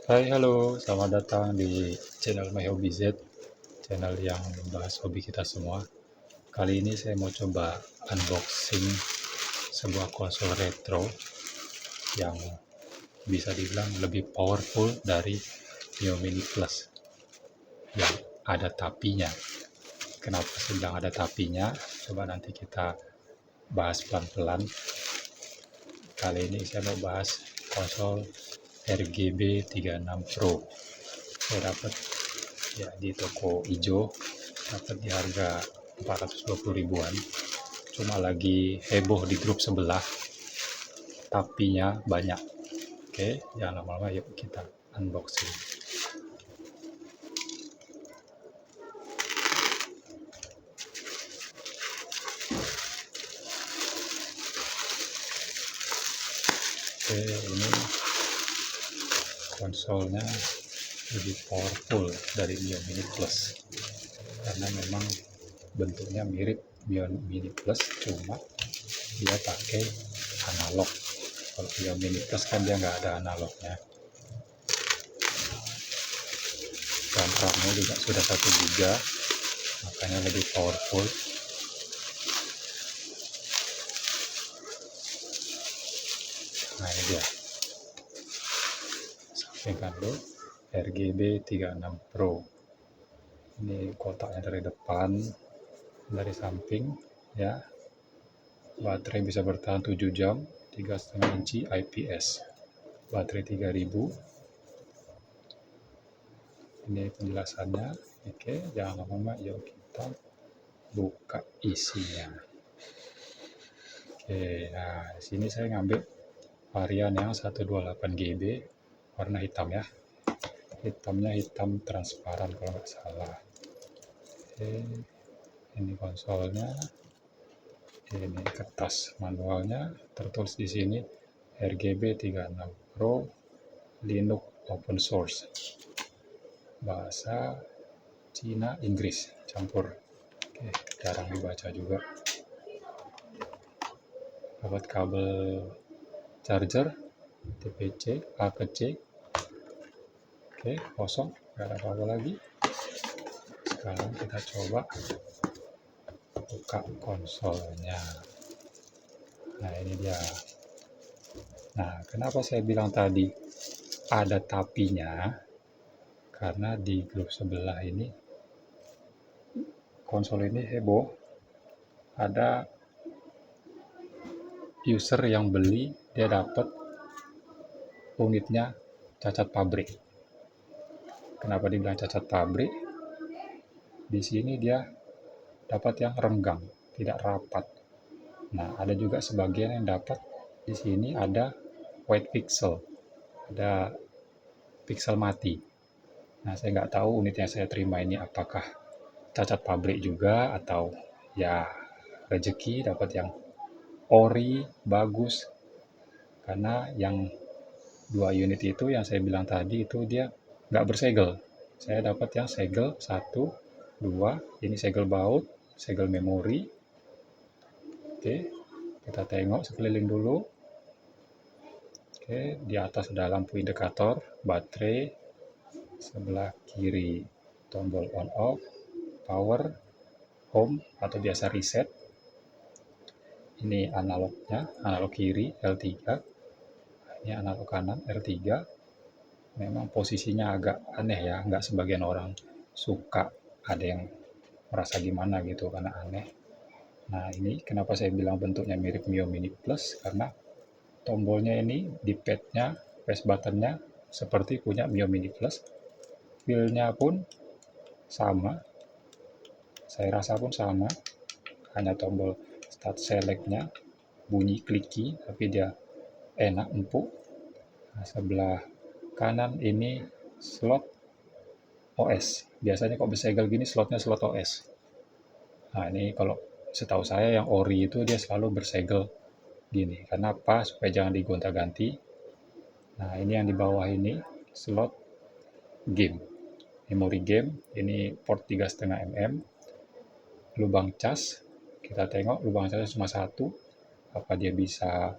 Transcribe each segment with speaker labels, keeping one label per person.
Speaker 1: Hai, halo, selamat datang di channel My Hobby Z, channel yang membahas hobi kita semua. Kali ini saya mau coba unboxing sebuah konsol retro yang bisa dibilang lebih powerful dari Mio Mini Plus yang ada tapinya. Kenapa saya bilang ada tapinya? Coba nanti kita bahas pelan-pelan. Kali ini saya mau bahas konsol RGB 36 Pro. Saya dapat ya di toko ijo, dapat di harga 420 ribuan. Cuma lagi heboh di grup sebelah, tapinya banyak. Oke, jangan lama-lama, yuk kita unboxing. Oke, ini konsolnya lebih powerful dari Mio Mini Plus karena memang bentuknya mirip Mio Mini Plus, cuma dia pakai analog. Kalau Mio Mini Plus kan dia nggak ada analognya. Dan RAM-nya juga sudah 1 GB, makanya lebih powerful. Nah, ini dia, sampaikan dulu RGB 36 Pro. Ini kotaknya dari depan, dari samping ya. Baterai bisa bertahan 7 jam, 3,5 inci IPS, baterai 3000. Ini penjelasannya. Oke, jangan lama-lama, yuk kita buka isinya. Oke, nah di sini saya ngambil varian yang 128 GB, warna hitam ya. Hitamnya hitam transparan kalau nggak salah. Oke, ini konsolnya. Ini kertas manualnya, tertulis di sini RGB 36 Pro Linux open source, bahasa Cina Inggris campur. Oke, jarang dibaca juga. Dapat kabel charger TPC A ke C. Oke, kosong, nggak ada apa-apa lagi. Sekarang kita coba buka konsolnya. Nah, ini dia. Nah, kenapa saya bilang tadi ada tapinya? Karena di grup sebelah ini, konsol ini heboh. Ada user yang beli, dia dapat unitnya cacat pabrik. Kenapa dibilang cacat pabrik? Di sini dia dapat yang renggang, tidak rapat. Nah, ada juga sebagian yang dapat di sini ada white pixel, ada pixel mati. Nah, saya nggak tahu unit yang saya terima ini apakah cacat pabrik juga atau ya rezeki dapat yang ori bagus. Karena yang 2 unit itu yang saya bilang tadi itu dia nggak bersegel. Saya dapat yang segel 1, 2, ini segel baut, segel memori. Oke, kita tengok sekeliling dulu. Oke, di atas ada lampu indikator, baterai, sebelah kiri tombol on off, power, home atau biasa reset. Ini analognya, analog kiri L3, ini analog kanan R3. Memang posisinya agak aneh ya, nggak sebagian orang suka, ada yang merasa gimana gitu karena aneh. Nah, ini kenapa saya bilang bentuknya mirip Mio Mini Plus, karena tombolnya ini di padnya, press buttonnya seperti punya Mio Mini Plus. Feel-nya pun sama, saya rasa pun sama, hanya tombol start select-nya bunyi kliki tapi dia enak, empuk. Nah, sebelah kanan ini slot OS. Biasanya kok bersegel gini slotnya slot OS. Nah, ini kalau setahu saya yang ori itu dia selalu bersegel gini. Karena apa? Supaya jangan digonta-ganti. Nah, ini yang di bawah ini slot game. Memori game, ini port 3,5 mm. Lubang cas, kita tengok lubang casnya cuma 1. Apa dia bisa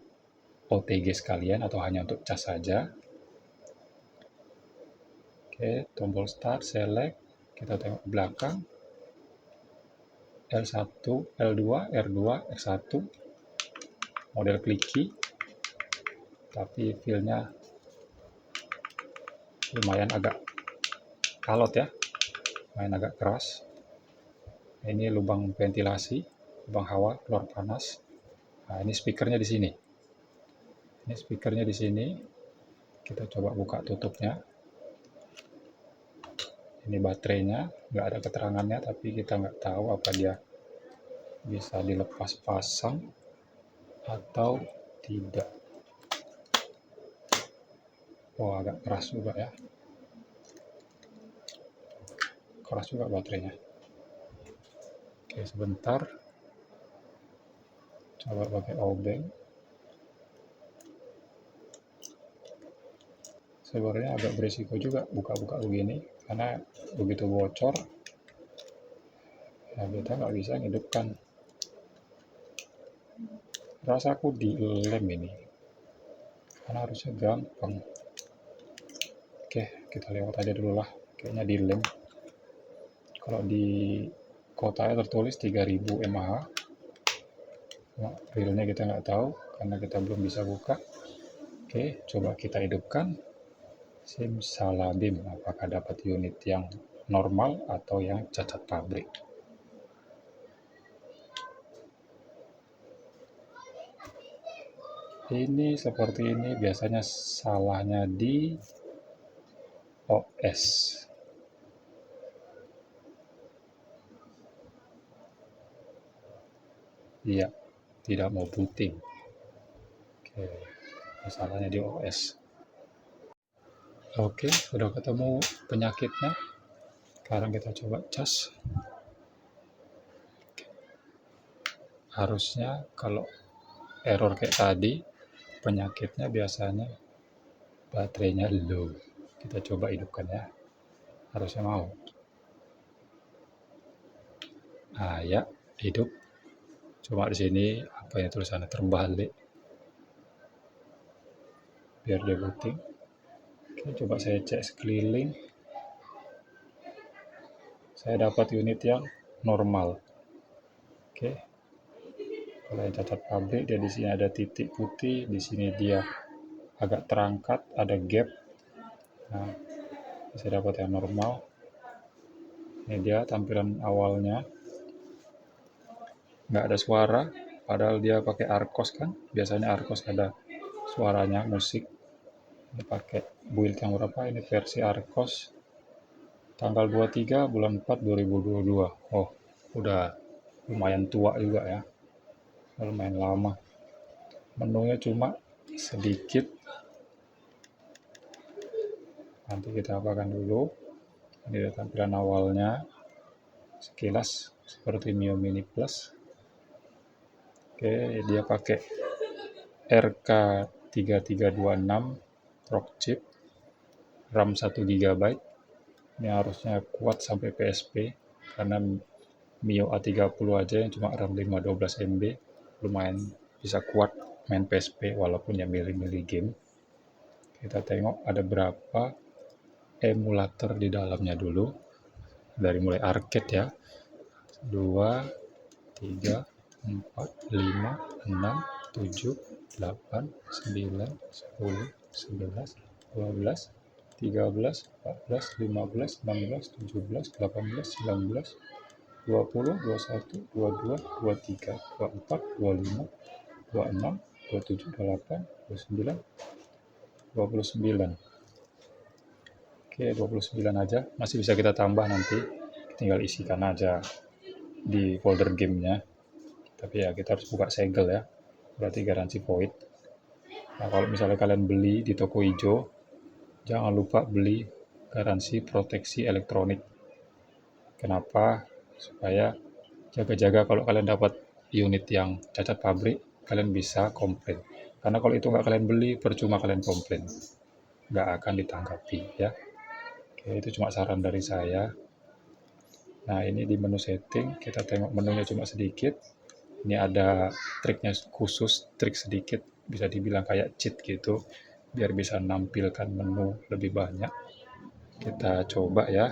Speaker 1: OTG sekalian atau hanya untuk cas saja? Oke, tombol start, select, kita tengok ke belakang, L1, L2, R2, X1, model clicky, tapi feel-nya lumayan agak alot ya, lumayan agak keras. Ini lubang ventilasi, lubang hawa, keluar panas. Nah, ini speakernya di sini. Ini speakernya di sini. Kita coba buka tutupnya. Ini baterainya, nggak ada keterangannya, tapi kita nggak tahu apa dia bisa dilepas pasang atau tidak. Wah, agak keras juga ya. Keras juga baterainya. Oke, sebentar. Coba pakai obeng. Sebenarnya agak berisiko juga buka-buka begini, karena begitu bocor, ya kita nggak bisa hidupkan. Rasaku dilem ini, karena harusnya gampang. Oke, kita lewat aja dulu lah. Kayaknya dilem. Kalau di kotanya tertulis 3000 mAh. Realnya kita nggak tahu, karena kita belum bisa buka. Oke, coba kita hidupkan. Simsalabim, apakah dapat unit yang normal atau yang cacat pabrik. Ini seperti ini, biasanya salahnya di OS. Iya, tidak mau booting. Oke, masalahnya di OS. Oke, sudah ketemu penyakitnya. Sekarang kita coba cas. Harusnya kalau error kayak tadi, penyakitnya biasanya baterainya low. Kita coba hidupkan ya. Harusnya mau. Nah, ya, hidup. Cuma di sini apa yang tulisannya terbalik. Biar dia booting. Oke, coba saya cek sekeliling. Saya dapat unit yang normal. Oke. Kalau yang cacat pabrik, dia di sini ada titik putih, di sini dia agak terangkat, ada gap. Nah, saya dapat yang normal. Ini dia tampilan awalnya. Nggak ada suara, padahal dia pakai Archos kan. Biasanya Archos ada suaranya, musik. Ini pakai build yang berapa? Ini versi Archos tanggal 23 bulan 4 2022. Oh, udah lumayan tua juga ya. Lumayan lama. Menunya cuma sedikit. Nanti kita apakan dulu. Ini adalah tampilan awalnya. Sekilas seperti Mio Mini Plus. Oke, dia pakai RK3326 Rock chip, RAM 1 GB. Ini harusnya kuat sampai PSP, karena Mio A30 aja yang cuma RAM 512 MB lumayan bisa kuat main PSP walaupun ya milih-milih game. Kita tengok ada berapa emulator di dalamnya dulu, dari mulai arcade ya. 2, 3, 4, 5, 6, 7, 8, 9, 10, 11, 12, 13, 14, 15, 16, 17, 18, 19, 20, 21, 22, 23, 24, 25, 26, 27, 28, 29, 29. Oke, 29 aja. Masih bisa kita tambah nanti. Tinggal isikan aja di folder gamenya. Tapi ya kita harus buka segel ya. Berarti garansi void. Nah, kalau misalnya kalian beli di toko hijau, jangan lupa beli garansi proteksi elektronik. Kenapa? Supaya jaga-jaga kalau kalian dapat unit yang cacat pabrik, kalian bisa komplain. Karena kalau itu nggak kalian beli, percuma kalian komplain. Nggak akan ditanggapi ya. Oke, itu cuma saran dari saya. Nah, ini di menu setting, kita tengok menunya cuma sedikit. Ini ada triknya khusus, trik sedikit, bisa dibilang kayak cheat gitu, biar bisa menampilkan menu lebih banyak. Kita coba ya,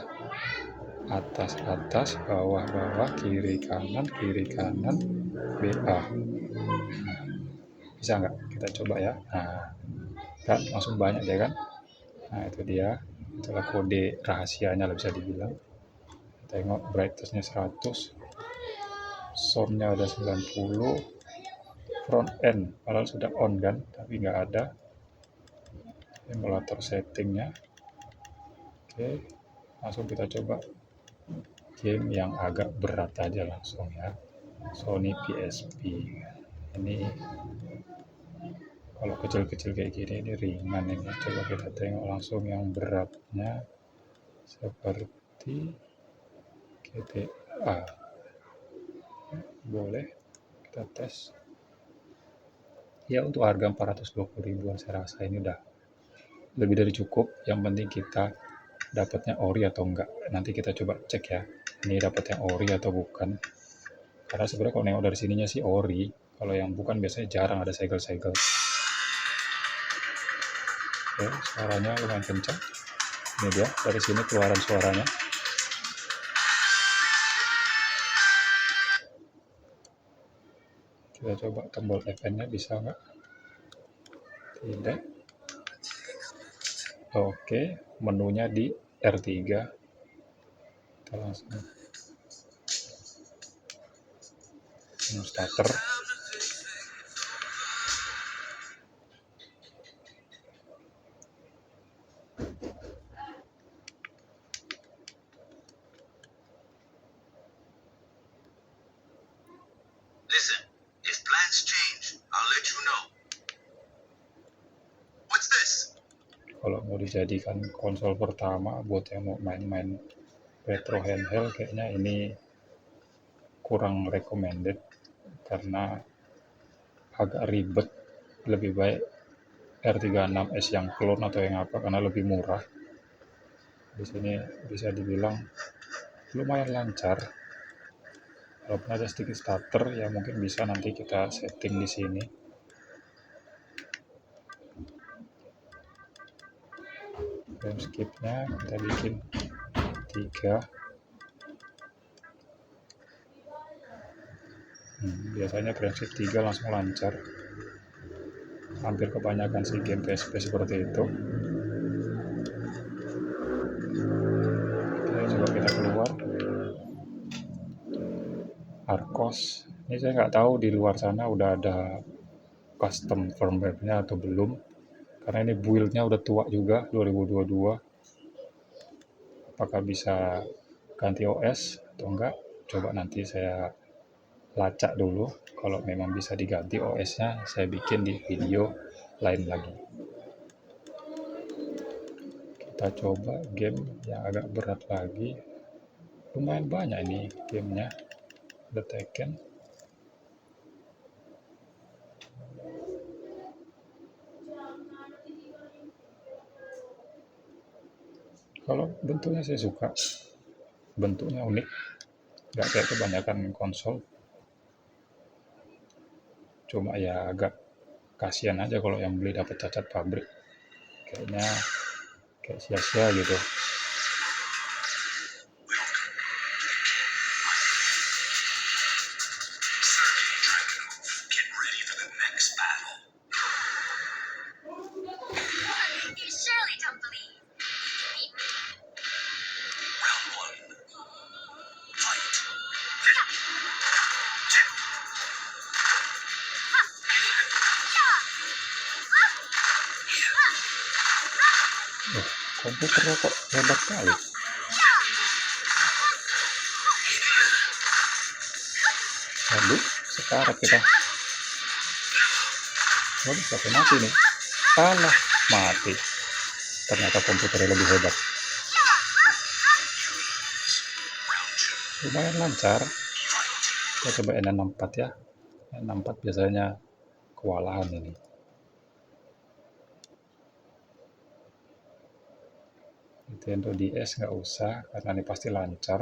Speaker 1: atas atas, bawah bawah, kiri kanan, BA. Bisa nggak? Kita coba ya. Nah, kan langsung banyak deh kan. Nah itu dia, itulah kode rahasianya lah bisa dibilang. Tengok brightness-nya 100, sound-nya ada 90, front end padahal sudah on kan, tapi nggak ada. Emulator settingnya. Oke, langsung kita coba game yang agak berat aja langsung ya. Sony PSP. Ini kalau kecil-kecil kayak gini ini ringan ini. Coba kita tengok langsung yang beratnya seperti GTA. Boleh kita tes. Ya untuk harga 420 ribuan saya rasa ini udah lebih dari cukup. Yang penting kita dapatnya ori atau enggak. Nanti kita coba cek ya. Ini dapatnya ori atau bukan. Karena sebenarnya kalau nengok dari sininya sih ori. Kalau yang bukan biasanya jarang ada segel-segel. Oke, suaranya lumayan kencang. Ini dia, dari sini keluaran suaranya. Kita coba tombol FN-nya bisa nggak? Tidak. Oke, menunya di R3. Kita langsung starter.
Speaker 2: Listen, if plans change, I'll let you know. What's this?
Speaker 1: Kalau mau dijadikan konsol pertama buat yang mau main-main retro handheld, kayaknya ini kurang recommended karena agak ribet. Lebih baik R36S yang clone atau yang apa, karena lebih murah. Di sini bisa dibilang lumayan lancar. Walaupun ada sedikit stutter ya, mungkin bisa nanti kita setting di sini. Frame skip-nya kita bikin 3. Biasanya frame skip 3 langsung lancar. Hampir kebanyakan sih game PSP seperti itu. Oke, coba kita keluar. Arcos. Ini saya nggak tahu di luar sana udah ada custom firmware-nya atau belum. Karena ini build-nya udah tua juga, 2022. Apakah bisa ganti OS atau enggak? Coba nanti saya lacak dulu. Kalau memang bisa diganti OS-nya, saya bikin di video lain lagi. Kita coba game yang agak berat lagi. Lumayan banyak ini gamenya. The Tekken. Kalau bentuknya saya suka. Bentuknya unik. Nggak kayak kebanyakan konsol. Cuma ya agak kasihan aja kalau yang beli dapat cacat pabrik. Kayaknya kayak sia-sia gitu.
Speaker 2: Get ready for the next battle. You surely don't believe you can beat me. Round 1. Fight.
Speaker 1: Komputernya kok hebat kali. Aduh, sekarat kita. Waduh, sampai mati nih. Kalah, mati. Ternyata komputernya lebih hebat. Lumayan lancar. Kita coba N64 ya. N64 biasanya kewalahan ini. Nintendo DS nggak usah, karena ini pasti lancar.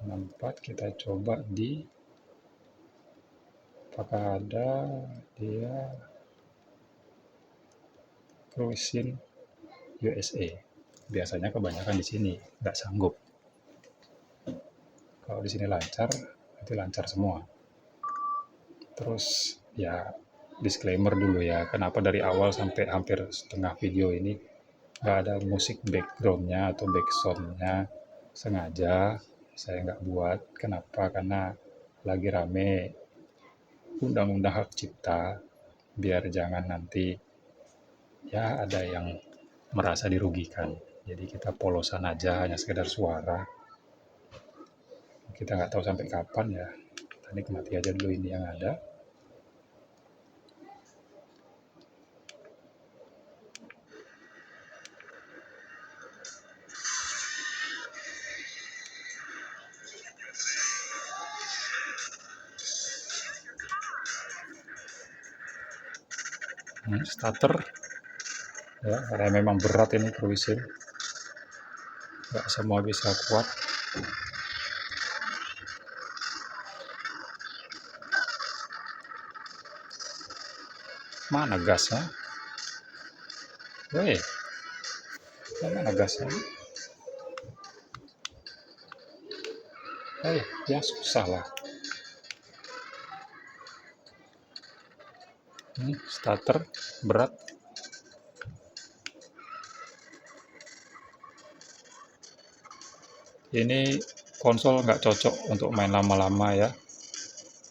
Speaker 1: N64 kita coba di, apakah ada dia Cruising USA. biasanya kebanyakan di sini nggak sanggup. Kalau di sini lancar, itu lancar semua. Terus ya disclaimer dulu ya, kenapa dari awal sampai hampir setengah video ini nggak ada musik backgroundnya atau backsoundnya, sengaja saya nggak buat. Kenapa? Karena lagi rame undang-undang hak cipta, biar jangan nanti ya ada yang merasa dirugikan. Jadi kita polosan aja, hanya sekedar suara. Kita nggak tahu sampai kapan ya. Kita nikmati aja dulu ini yang ada. Starter ya, karena memang berat ini cruising, nggak semua bisa kuat. Mana gasnya? Woi, mana gasnya? Ya susah lah. Starter berat. Ini konsol nggak cocok untuk main lama-lama ya,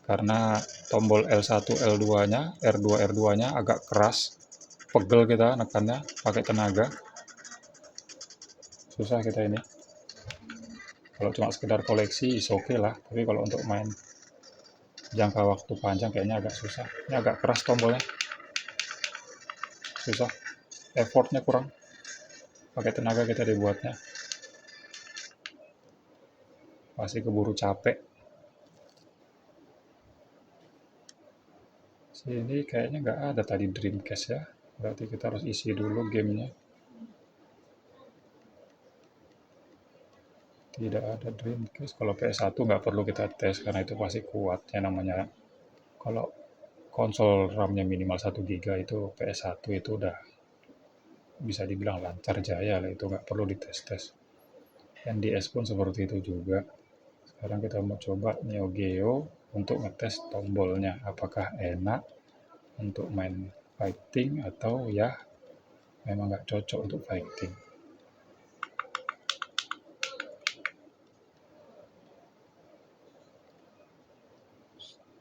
Speaker 1: karena tombol L1, L2-nya, R2, R2-nya agak keras, pegel kita nekannya pakai tenaga, susah kita ini. Kalau cuma sekedar koleksi is oke lah, tapi kalau untuk main jangka waktu panjang kayaknya agak susah. Ini agak keras tombolnya, susah, effortnya kurang, pakai tenaga kita dibuatnya, pasti keburu capek. Sini kayaknya nggak ada tadi Dreamcast ya, berarti kita harus isi dulu gamenya. Tidak ada Dreamcast. Kalau PS1 nggak perlu kita tes karena itu pasti kuat ya, namanya kalau konsol RAM-nya minimal 1 GB itu PS1 itu udah bisa dibilang lancar jaya lah, itu nggak perlu dites-tes. NDS pun seperti itu juga. Sekarang kita mau coba Neo Geo untuk ngetes tombolnya, apakah enak untuk main fighting atau ya memang nggak cocok untuk fighting.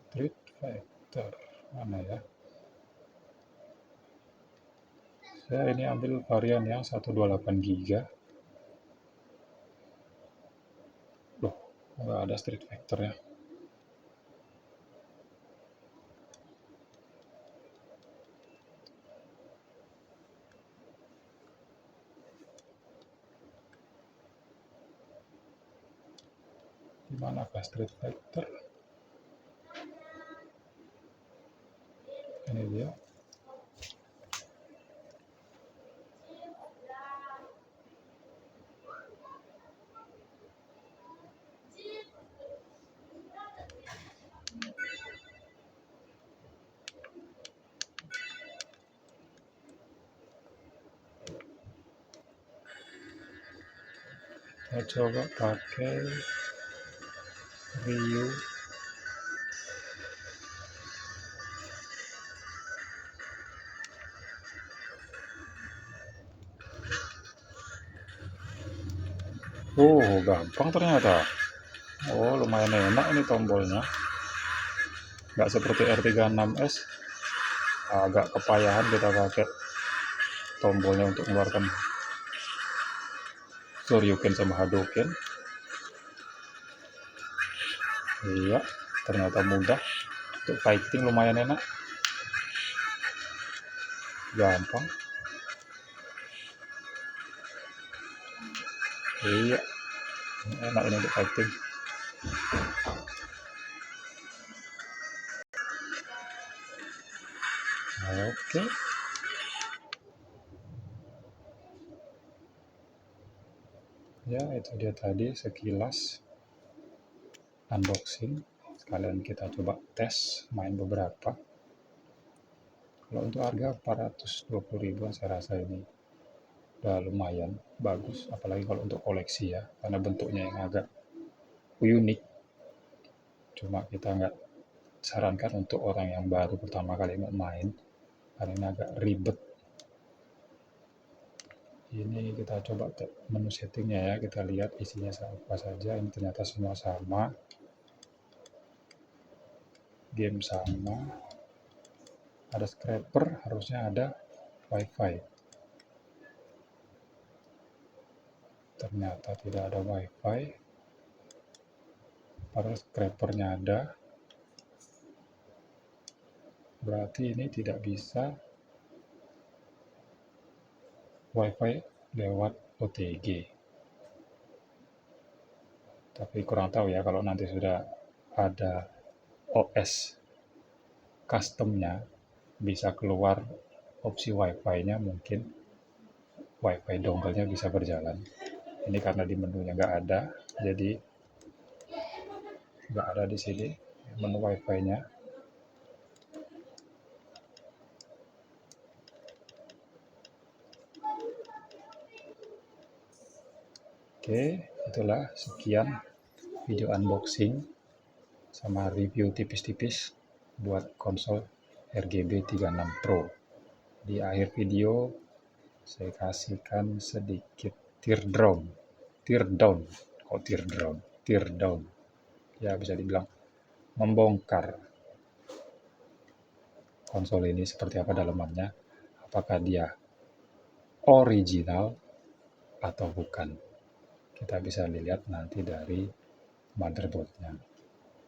Speaker 1: Street Fighter mana ya? Saya ini ambil varian yang 128 GB. Loh, nggak ada Street Fighter ya. Di manakah Street Fighter? Ini dia. Saya coba pakai Ryu. Oh, gampang ternyata. Oh, lumayan enak ini tombolnya. Nggak seperti R36S. Agak kepayahan kita pakai tombolnya untuk mengeluarkan Shoryuken sama Hadouken. Iya, ternyata mudah. Untuk fighting lumayan enak. Gampang. Iya, enak ini untuk fighting. Oke. Ya, itu dia tadi sekilas unboxing. Sekalian kita coba tes main beberapa. Kalau untuk harga 420 ribuan saya rasa ini udah lumayan bagus, apalagi kalau untuk koleksi ya, karena bentuknya yang agak unik. Cuma kita nggak sarankan untuk orang yang baru pertama kali mau main, karena ini agak ribet. Ini kita coba menu settingnya ya, kita lihat isinya apa saja. Ini ternyata semua sama, game sama, ada scraper, harusnya ada wifi. Ternyata tidak ada wifi, padahal scrapernya ada. Berarti ini tidak bisa wifi lewat OTG. Tapi kurang tahu ya, kalau nanti sudah ada OS customnya, bisa keluar opsi wifi-nya, mungkin wifi dongle-nya bisa berjalan. Ini karena di menunya nggak ada, jadi nggak ada di sini menu wifi-nya. Oke, itulah sekian video unboxing sama review tipis-tipis buat konsol RGB 36 Pro. Di akhir video saya kasihkan sedikit teardown, ya bisa dibilang membongkar konsol ini seperti apa dalamannya, apakah dia original atau bukan. Kita bisa lihat nanti dari motherboardnya.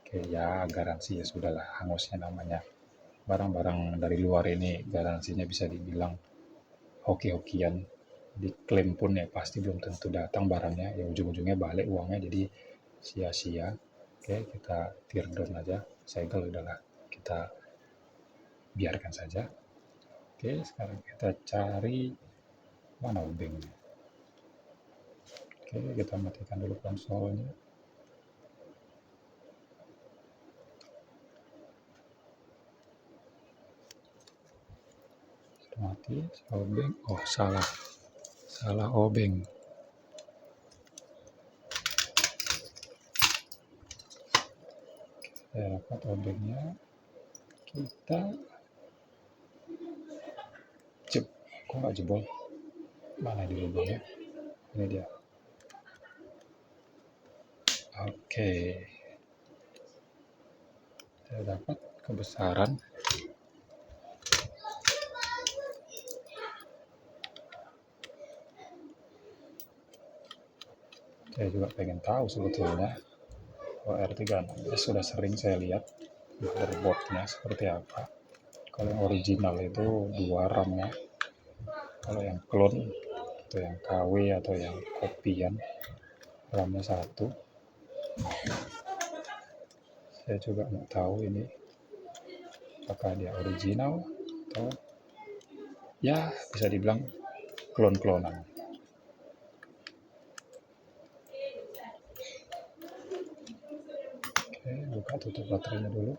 Speaker 1: Oke ya, garansi ya sudahlah, hangusnya namanya. Barang-barang dari luar ini garansinya bisa dibilang hoki-hokian, diklaim pun ya pasti belum tentu datang barangnya, ya ujung-ujungnya balik uangnya, jadi sia-sia. Oke, kita teardown aja, segel udahlah, kita biarkan saja. Oke, sekarang kita cari mana obengnya. Oke, kita matikan dulu konsolnya. Mati, obeng. Oh, salah obeng. Saya dapat obengnya. Kita kok nggak jebol? Mana di lubangnya? Ini dia. Oke, saya dapat kebesaran. Saya juga pengen tahu sebetulnya R36 sudah sering saya lihat motherboardnya seperti apa. Kalau yang original itu 2 RAM ya. Kalau yang clone atau yang KW atau yang kopian, RAM-nya 1. Saya juga mau tahu ini apakah dia original atau ya bisa dibilang klon-klonan. Oke, buka tutup baterainya dulu.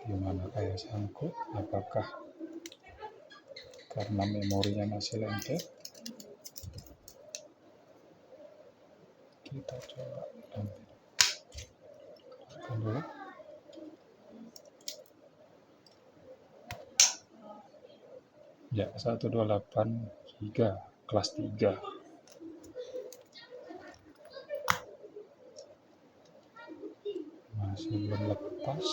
Speaker 1: Gimana kayak sangkut? Apakah karena memorinya masih lengket? Kita coba keluarkan dulu. Ya, 128 GB kelas 3. Masih belum lepas.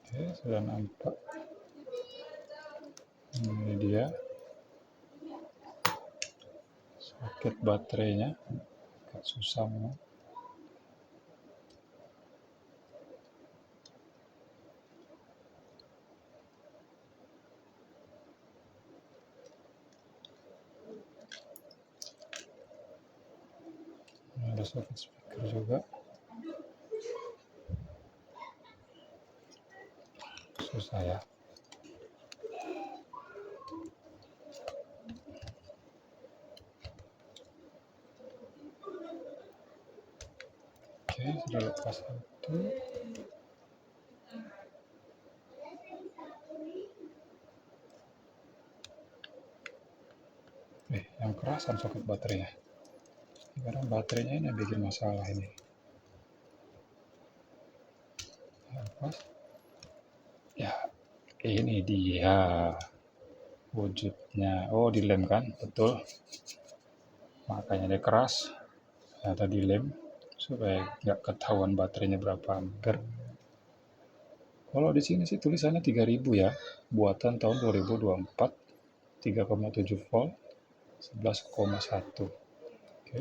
Speaker 1: Oke, sudah nampak. Ini dia soket baterainya, agak susah memang. Ada soket speaker juga, susah ya. Oke, sudah lepas satu. Yang kerasan soket baterainya. Sekarang baterainya ini yang bikin masalah ini. Lepas. Ya, ini dia wujudnya. Oh, dilem kan? Betul. Makanya dia keras. Ternyata dilem supaya nggak ketahuan baterainya berapa ampere. Kalau di sini sih tulisannya 3000 ya. Buatan tahun 2024. 3,7 volt. 11,1. Oke.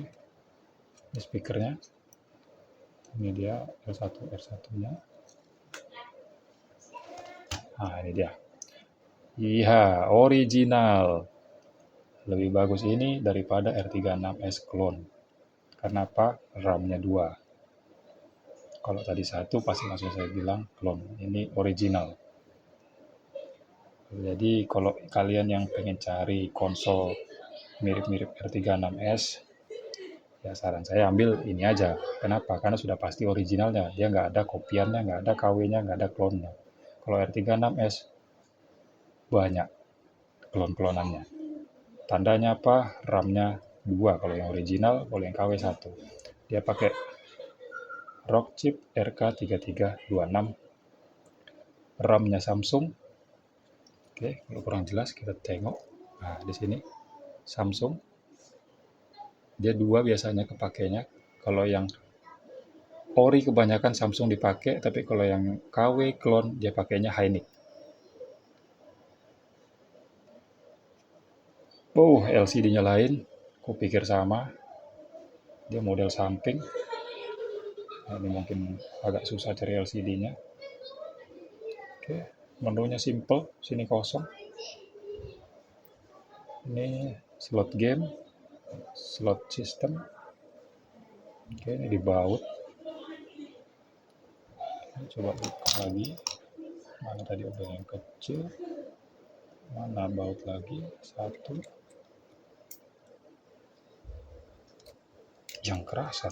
Speaker 1: Ini speakernya. Ini dia R1 nya. Nah, ini dia. Iya, original. Lebih bagus ini daripada R36S clone. Karena apa? RAM-nya 2. Kalau tadi 1 pasti langsung saya bilang clone. Ini original. Jadi kalau kalian yang pengen cari konsol mirip-mirip R36S, ya saran saya ambil ini aja. Kenapa? Karena sudah pasti originalnya. Dia nggak ada kopiannya, nggak ada KW-nya, nggak ada klonnya. Kalau R36S banyak klon-klonannya. Tandanya apa? RAM-nya 2 kalau yang original, kalau yang KW 1. Dia pakai Rockchip RK3326. RAM-nya Samsung. Oke, kalau kurang jelas kita tengok. Nah, di sini Samsung. Dia 2 biasanya kepakainya. Kalau yang ori kebanyakan Samsung dipakai, tapi kalau yang KW clone dia pakainya Hynix. Oh, LCD-nya lain. Kupikir sama. Dia model samping. Nah, ini mungkin agak susah cari LCD-nya. Oke, menunya simple, sini kosong. Ini slot game, slot system. Oke, ini dibaut. Coba buka lagi. Mana tadi obeng yang kecil? Mana baut lagi? Satu. Yang kerasan.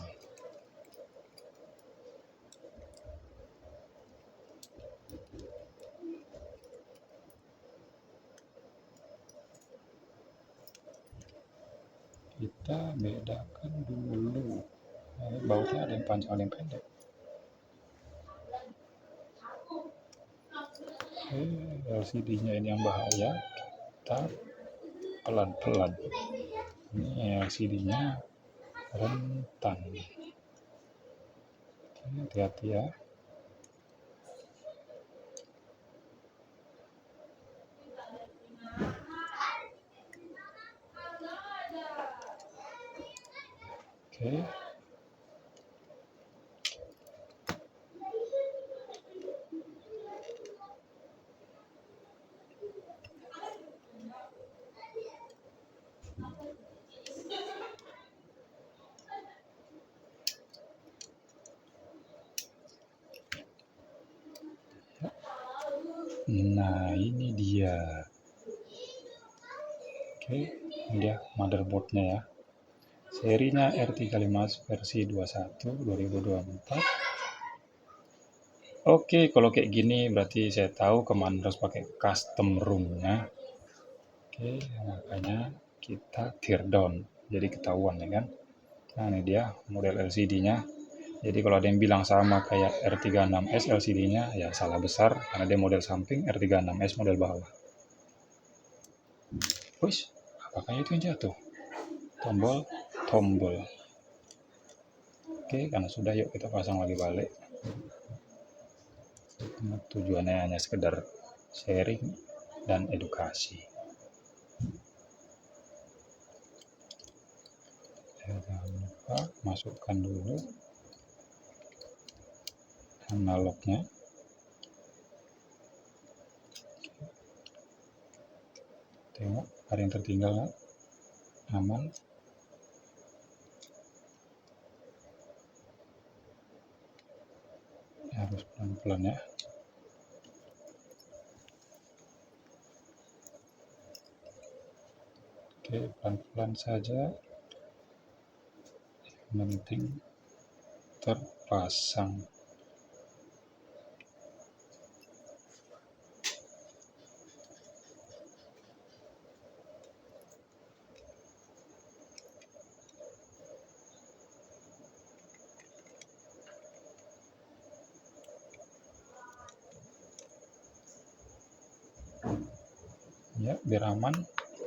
Speaker 1: Kita bedakan dulu. Nah, bautnya ada yang panjang, ada yang pendek. LCD-nya ini yang bahaya. Kita pelan-pelan. Ini LCD-nya rentan. Hati-hati ya. Oke. Nah, ini dia. Oke, ini dia motherboardnya ya. Serinya R35 versi 21 2024. Oke, kalau kayak gini berarti saya tahu kemana harus pakai custom room-nya. Oke, makanya kita tear down. Jadi ketahuan ya kan. Nah, ini dia model LCD-nya. Jadi kalau ada yang bilang sama kayak R36S LCD-nya, ya salah besar karena dia model samping, R36S model bawah. Wih, apakah itu yang jatuh? Tombol. Oke, karena sudah yuk kita pasang lagi balik. Tujuannya hanya sekedar sharing dan edukasi. Jangan lupa masukkan dulu analognya. Tengok ada yang tertinggal nggak? Aman. Harus pelan-pelan ya. Oke, pelan-pelan saja. Yang penting terpasang. Ya, biar aman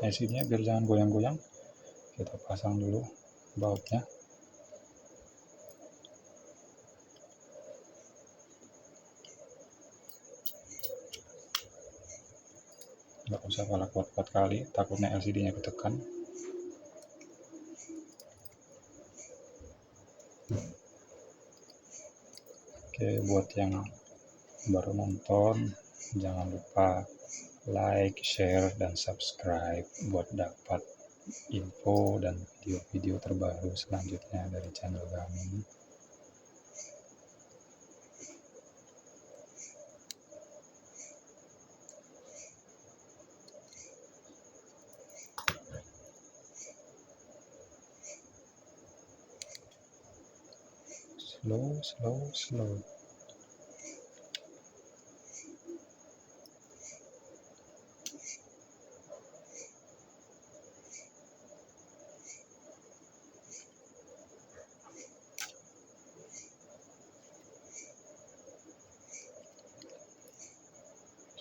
Speaker 1: LCD-nya, biar jangan goyang-goyang, kita pasang dulu bautnya. Nggak usah pala kuat-kuat kali, takutnya LCD-nya ketekan. Oke, buat yang baru nonton, jangan lupa like, share, dan subscribe buat dapat info dan video-video terbaru selanjutnya dari channel kami. Slow.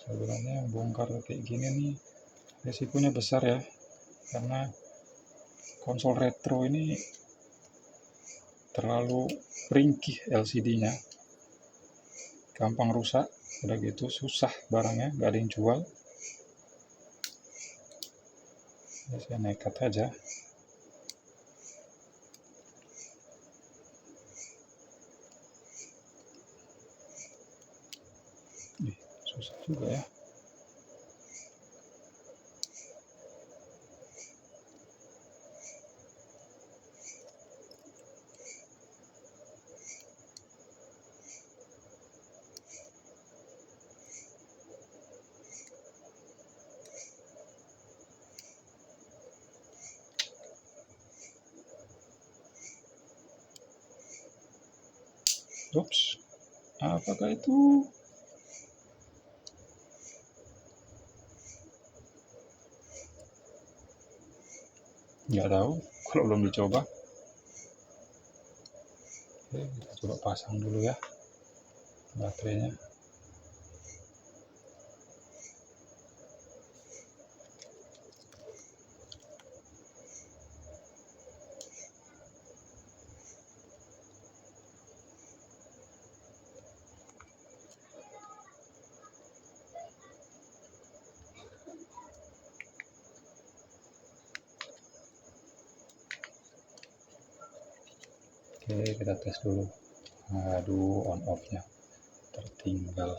Speaker 1: Sebenarnya bongkar kayak gini nih resikonya besar ya, karena konsol retro ini terlalu ringkih LCD-nya, gampang rusak, udah gitu susah barangnya, gak ada yang jual. Ya, saya nekat aja. Susah juga ya. Ups, apakah itu? Nggak tahu, kalau belum dicoba. Oke, kita coba pasang dulu ya baterainya. Oke, kita tes dulu. Aduh, on off-nya tertinggal.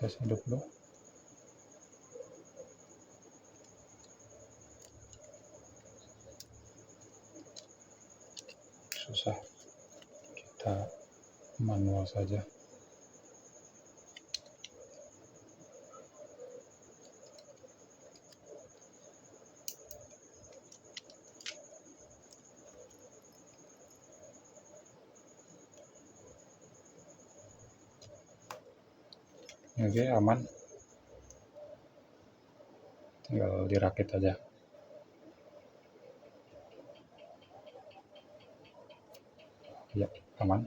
Speaker 1: Tes hidup dulu. Susah, kita manual saja. Oke, aman, tinggal dirakit aja. Ya, aman.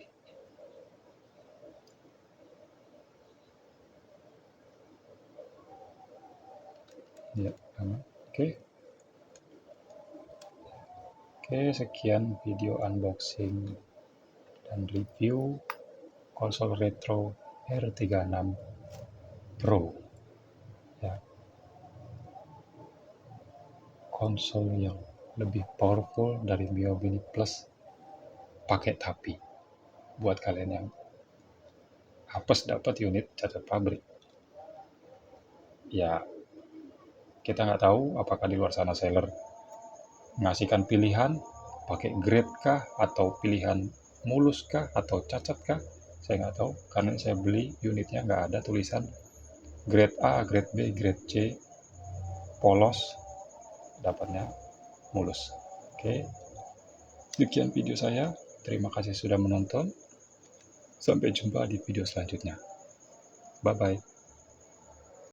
Speaker 1: Ya, aman. Oke, sekian video unboxing dan review konsol retro R36 Pro. Ya, konsol yang lebih powerful dari Mio Mini Plus pakai tapi. Buat kalian yang apes dapat unit cacat pabrik, ya kita nggak tahu apakah di luar sana seller mengasihkan pilihan pakai grade kah, atau pilihan mulus kah, atau cacat kah, saya nggak tahu, karena saya beli unitnya nggak ada tulisan grade A, grade B, grade C, polos, dapatnya mulus. Oke, sekian video saya, terima kasih sudah menonton, sampai jumpa di video selanjutnya, bye bye.